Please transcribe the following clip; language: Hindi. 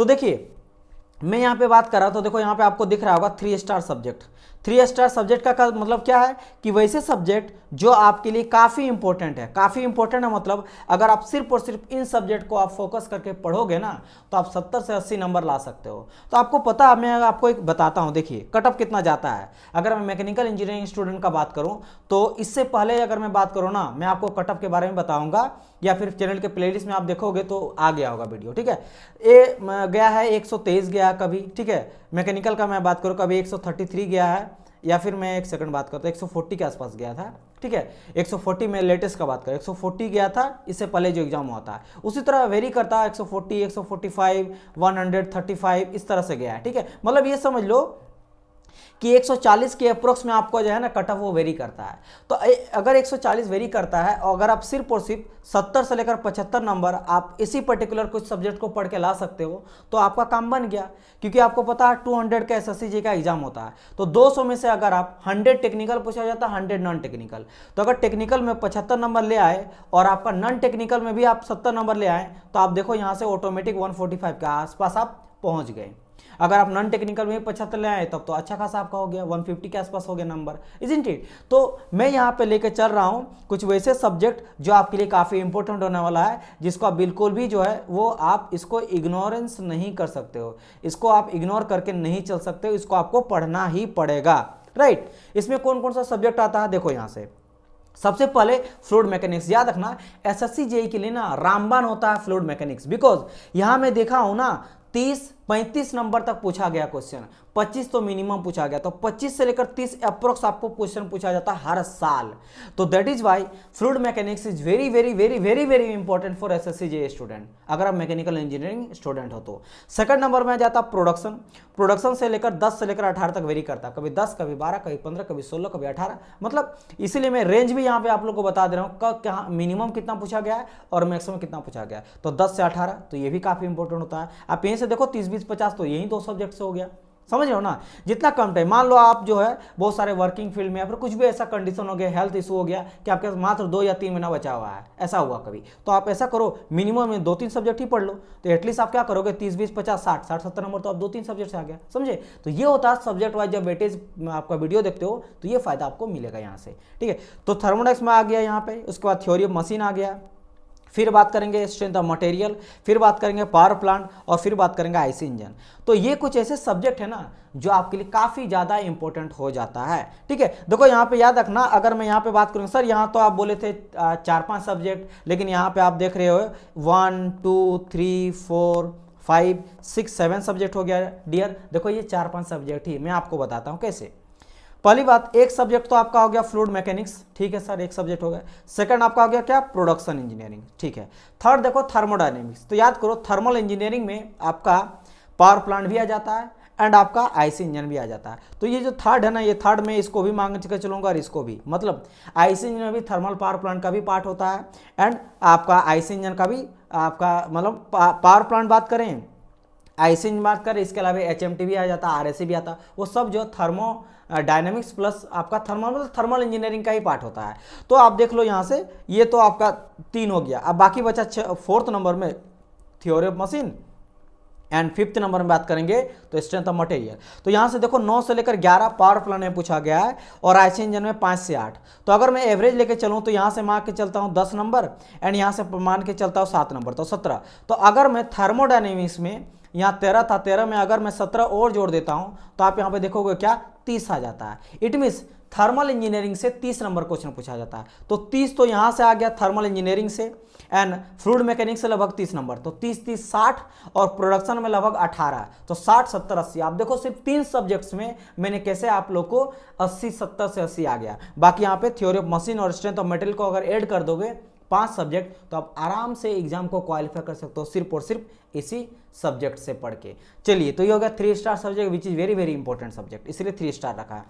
तो देखिए मैं यहाँ पे बात कर रहा हूँ, तो देखो यहाँ पे आपको दिख रहा होगा 3 स्टार सब्जेक्ट। 3 स्टार सब्जेक्ट का मतलब क्या है कि वैसे सब्जेक्ट जो आपके लिए काफ़ी इंपॉर्टेंट है, काफ़ी इंपॉर्टेंट है मतलब अगर आप सिर्फ और सिर्फ इन सब्जेक्ट को आप फोकस करके पढ़ोगे ना तो आप 70 से 80 नंबर ला सकते हो। तो आपको पता, मैं आपको एक बताता हूँ, देखिए कट ऑफ कितना जाता है। अगर मैं मैकेनिकल इंजीनियरिंग स्टूडेंट का बात करूँ तो इससे पहले अगर मैं बात करूँ ना, मैं आपको कट ऑफ के बारे में बताऊँगा या फिर चैनल के प्लेलिस्ट में आप देखोगे तो आ गया होगा वीडियो, ठीक है। ये गया है 123 गया कभी, ठीक है। मैकेनिकल का मैं बात करूँ कभी 133 गया है, या फिर मैं एक सेकंड बात करता हूँ 140 के आसपास गया था, ठीक है। 140 में लेटेस्ट का बात करें 140 गया था, इससे पहले जो एग्जाम हुआ था। उसी तरह वेरी करता है 140, 145, 135 इस तरह से गया है, ठीक है। मतलब ये समझ लो कि 140 के अप्रोक्स में आपको जो है ना कट ऑफ वो वेरी करता है। तो अगर 140 वेरी करता है और अगर आप सिर्फ और सिर्फ 70 से लेकर 75 नंबर आप इसी पर्टिकुलर कुछ सब्जेक्ट को पढ़ के ला सकते हो तो आपका काम बन गया। क्योंकि आपको पता है 200 का SSCG का एग्जाम होता है, तो 200 में से अगर आप 100 टेक्निकल पूछा जाता है, 100 नॉन टेक्निकल। तो अगर टेक्निकल में 75 नंबर ले आए और आपका नॉन टेक्निकल में भी आप 70 नंबर ले आए तो आप देखो यहाँ से ऑटोमेटिक 145 के आसपास आप पहुँच गए। अगर आप नॉन टेक्निकल में 75 ले आए तब तो अच्छा खासा आपका हो गया, 150 के आसपास हो गया नंबर, इजंट इट। तो मैं यहाँ पे लेके चल रहा हूँ कुछ वैसे सब्जेक्ट जो आपके लिए काफ़ी इंपॉर्टेंट होने वाला है, जिसको आप बिल्कुल भी जो है वो आप इसको इग्नोरेंस नहीं कर सकते हो, इसको आप इग्नोर करके नहीं चल सकते हो, इसको आपको पढ़ना ही पड़ेगा, राइट। इसमें कौन कौन सा सब्जेक्ट आता है देखो यहाँ से। सबसे पहले फ्लूइड मैकेनिक्स, याद रखना SSC JEE के लिए ना रामबाण होता है फ्लूइड मैकेनिक्स, बिकॉज यहां मैं देखा हूं ना 30-35 नंबर तक पूछा गया क्वेश्चन, 25 तो मिनिमम पूछा गया, तो 25 से लेकर 30 अप्रोक्स आपको क्वेश्चन पूछा जाता है हर साल। तो that is why fluid mechanics is very very very very very important for SSC JEE student, अगर आप मैकेनिकल इंजीनियरिंग स्टूडेंट हो तो। सेकंड नंबर में आ जाता प्रोडक्शन। प्रोडक्शन से लेकर 10 से लेकर 18 तक वेरी करता है, कभी 10, कभी 12, कभी 15, कभी 16, कभी 18, मतलब इसीलिए मैं रेंज भी यहाँ पे आप लोग को बता दे रहा हूँ क्या मिनिमम कितना पूछा गया है और मैक्सिमम कितना पूछा गया है। तो 10 से 18 तो ये भी काफी इंपॉर्टेंट होता है। आप यहीं से देखो 30, 20, 50 तो यही 2 सब्जेक्ट से हो गया, समझ रहे हो ना। जितना कम टाइम, मान लो आप जो है बहुत सारे वर्किंग फील्ड में या फिर कुछ भी ऐसा कंडीशन हो गया, हेल्थ इशू हो गया कि आपके पास मात्र 2 या 3 महीना बचा हुआ है, ऐसा हुआ कभी, तो आप ऐसा करो मिनिमम में 2-3 सब्जेक्ट ही पढ़ लो। तो एटलीस्ट आप क्या करोगे 30, 20, 50, 60, 70 नंबर तो आप 2-3 सब्जेक्ट से आ गया, समझे। तो ये होता है सब्जेक्ट वाइज जब वेटेज आपका वीडियो देखते हो तो ये फायदा आपको मिलेगा यहाँ से, ठीक है। तो थर्मोडाइनमिक्स में आ गया यहाँ पे, उसके बाद थ्योरी ऑफ मशीन आ गया, फिर बात करेंगे स्ट्रेंथ ऑफ मटेरियल, फिर बात करेंगे पावर प्लांट और फिर बात करेंगे आईसी इंजन। तो ये कुछ ऐसे सब्जेक्ट है ना जो आपके लिए काफ़ी ज़्यादा इंपॉर्टेंट हो जाता है, ठीक है। देखो यहाँ पे याद रखना, अगर मैं यहाँ पे बात करूँ सर यहाँ तो आप बोले थे 4-5 सब्जेक्ट, लेकिन यहाँ पे आप देख रहे हो 1, 2, 3, 4, 5, 6, 7 सब्जेक्ट हो गया डियर। देखो ये 4-5 सब्जेक्ट ही, मैं आपको बताता हूँ कैसे। पहली बात, एक सब्जेक्ट तो आपका हो गया फ्लूइड मैकेनिक्स, ठीक है सर, एक सब्जेक्ट हो गया। सेकंड आपका हो गया क्या, प्रोडक्शन इंजीनियरिंग, ठीक है। थर्ड देखो थर्मोडायनेमिक्स, तो याद करो थर्मल इंजीनियरिंग में आपका पावर प्लांट भी आ जाता है एंड आपका आईसी इंजन भी आ जाता है। तो ये जो थर्ड है ना, ये थर्ड में इसको भी मांग के चलूंगा और इसको भी, मतलब आईसी इंजन में भी थर्मल पावर प्लांट का भी पार्ट होता है एंड आपका आईसी इंजन का भी आपका, मतलब पावर प्लांट बात करें, आईसी इंजन बात करें, इसके अलावा HMT भी आ जाता है, RSC भी आता है, वो सब जो थर्मो डायनेमिक्स प्लस आपका थर्मल, मतलब थर्मल इंजीनियरिंग का ही पार्ट होता है। तो आप देख लो यहाँ से, ये तो आपका 3 हो गया। अब बाकी बचा 4th नंबर में theory of machine and 5th number में बात करेंगे तो स्ट्रेंथ ऑफ मटेरियल। तो यहाँ से देखो 9 से लेकर 11 पावर प्लांट में पूछा गया है और आईसी इंजन में 5 से 8। तो अगर मैं एवरेज लेके चलूँ तो यहाँ से मान के चलता हूँ 10 नंबर एंड यहाँ से मान के चलता हूँ 7 नंबर, तो 17। तो अगर मैं थर्मोडायनेमिक्स में यहाँ 13 था, 13 में अगर मैं 17 और जोड़ देता हूँ तो आप यहाँ पे देखोगे क्या 30 आ जाता है। इट मीन्स थर्मल इंजीनियरिंग से 30 नंबर क्वेश्चन पूछा जाता है। तो 30 तो यहाँ से आ गया थर्मल इंजीनियरिंग से एंड फ्लूइड मैकेनिक्स से लगभग 30 नंबर, तो 30-30 60 और प्रोडक्शन में लगभग 18, तो 60, 70, 80। आप देखो सिर्फ 3 सब्जेक्ट्स में मैंने कैसे आप लोग को 80, 70 से 80 आ गया। बाकी यहाँ पे थ्योरी ऑफ मशीन और स्ट्रेंथ ऑफ मटेरियल को अगर ऐड कर दोगे 5 सब्जेक्ट तो आप आराम से एग्जाम को क्वालिफाई कर सकते हो सिर्फ और सिर्फ इसी सब्जेक्ट से पढ़ के। चलिए, तो ये हो गया 3 star subject which is very very important subject, इसलिए 3 स्टार रखा है ना।